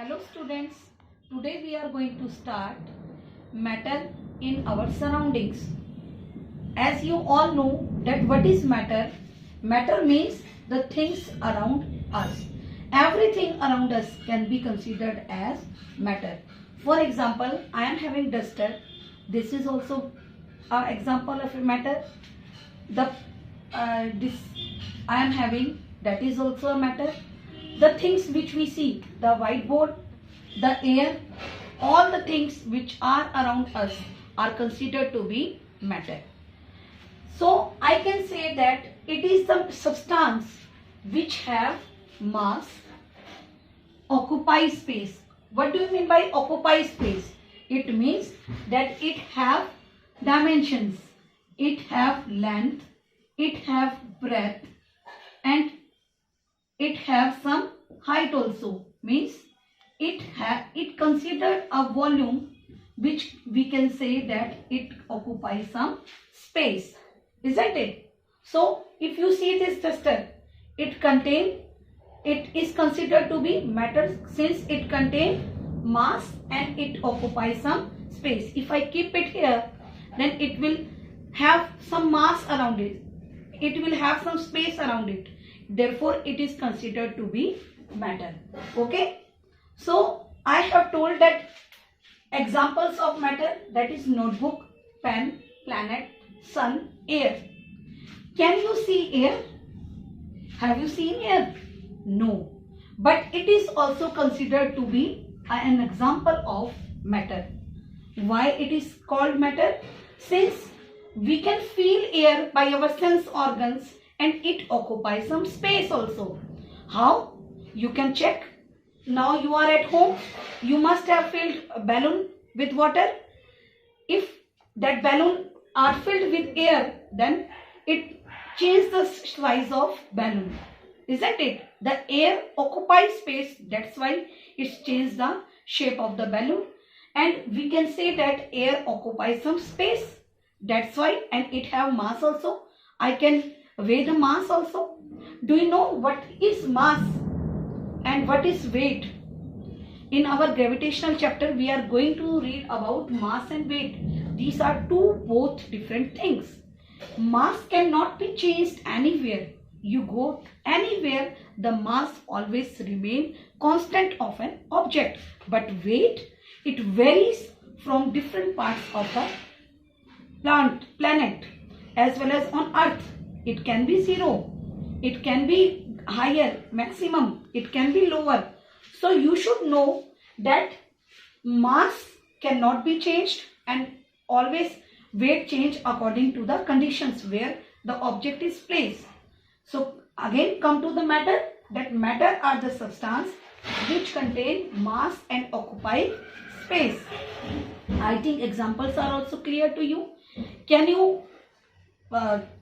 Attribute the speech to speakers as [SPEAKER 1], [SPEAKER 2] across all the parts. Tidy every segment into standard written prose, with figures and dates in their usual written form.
[SPEAKER 1] Hello students, today we are going to start matter in our surroundings. As you all know that what is matter? Matter means the things around us. Everything around us can be considered as matter. For example, I am having duster. This is also an example of a matter. This I am having, that is also a matter. The things which we see, the whiteboard, the air, all the things which are around us are considered to be matter. So I can say that it is the substance which have mass, occupy space. What do you mean by occupy space? It means that it have dimensions, it have length, it have breadth, and it have some height also. Means it considered a volume which we can say that it occupies some space, isn't it? So if you see this duster, it is considered to be matter since it contains mass and it occupies some space. If I keep it here, then it will have some mass around it. It will have some space around it. Therefore, it is considered to be matter. Okay. So, I have told that examples of matter, that is notebook, pen, planet, sun, air. Can you see air? Have you seen air? No. But it is also considered to be an example of matter. Why it is called matter? Since we can feel air by our sense organs and it occupies some space also. How? You can check. Now you are at home. You must have filled a balloon with water. If that balloon are filled with air, then it changes the size of balloon. Isn't it? The air occupies space. That's why it's changed the shape of the balloon. And we can say that air occupies some space. That's why, and it have mass also. I can weigh the mass also. Do you know what is mass and what is weight? In our gravitational chapter, we are going to read about mass and weight. These are both different things. Mass cannot be changed anywhere. You go anywhere, the mass always remain constant of an object. But weight, it varies from different parts of the planet as well as on earth. It can be zero, it can be higher, maximum, it can be lower. So you should know that mass cannot be changed and always weight change according to the conditions where the object is placed. So again come to the matter, that matter are the substance which contain mass and occupy space. I think examples are also clear to you. Can you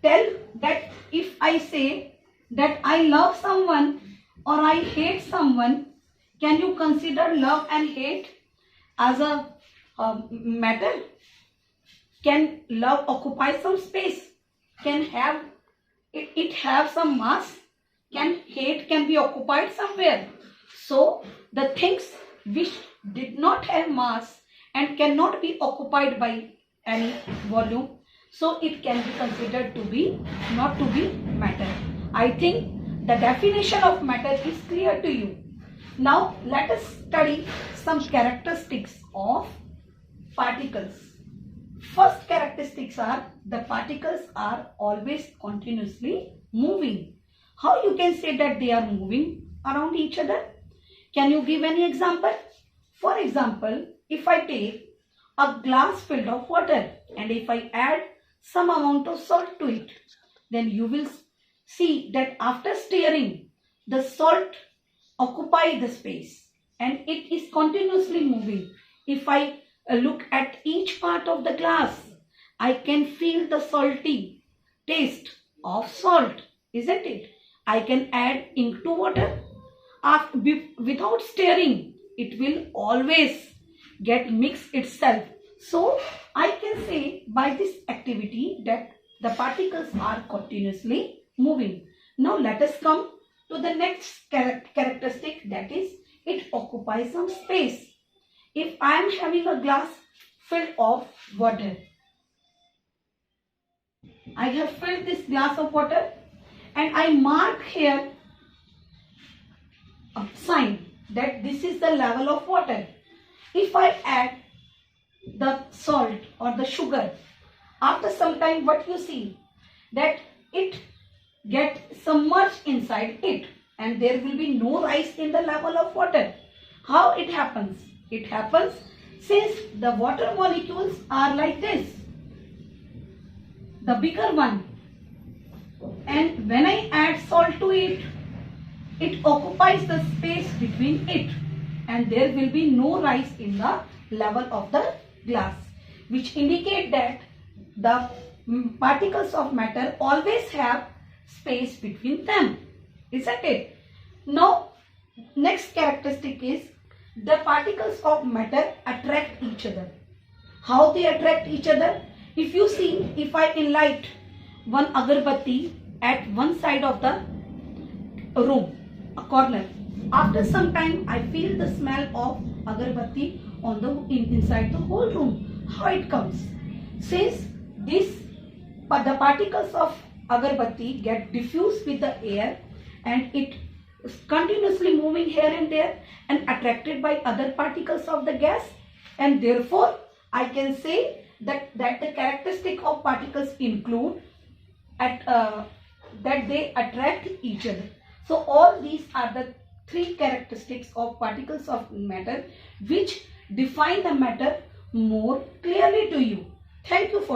[SPEAKER 1] tell that if I say that I love someone or I hate someone, can you consider love and hate as a matter? Can love occupy some space? Can it have some mass? Can hate can be occupied somewhere? So the things which did not have mass and cannot be occupied by any volume, so it can be considered to be not to be matter. I think the definition of matter is clear to you. Now let us study some characteristics of particles. First characteristics are the particles are always continuously moving. How you can say that they are moving around each other? Can you give any example? For example, if I take a glass filled of water and if I add some amount of salt to it, then you will see that after stirring, the salt occupy the space and it is continuously moving. If I look at each part of the glass, I can feel the salty taste of salt, isn't it? I can add ink to water. Without stirring, it will always get mixed itself. So I can say by this activity that the particles are continuously moving. Now let us come to the next characteristic, that is it occupies occupy some space. If I am having a glass filled of water, I have filled this glass of water and I mark here a sign that this is the level of water. If I add the salt or the sugar, after some time what you see, that it get submerged inside it and there will be no rise in the level of water. How it happens? It happens since the water molecules are like this, the bigger one, and when I add salt to it, it occupies the space between it and there will be no rise in the level of the glass, which indicate that the particles of matter always have space between them, isn't it? Now, next characteristic is the particles of matter attract each other. How they attract each other? If you see, if I light one agarbatti at one side of the room, a corner, after some time I feel the smell of agarbatti on the inside the whole room. How it comes? Since the particles of agarbatti get diffused with the air and it is continuously moving here and there and attracted by other particles of the gas, and therefore I can say that the characteristic of particles include that they attract each other. So all these are the three characteristics of particles of matter which define the matter more clearly to you. Thank you for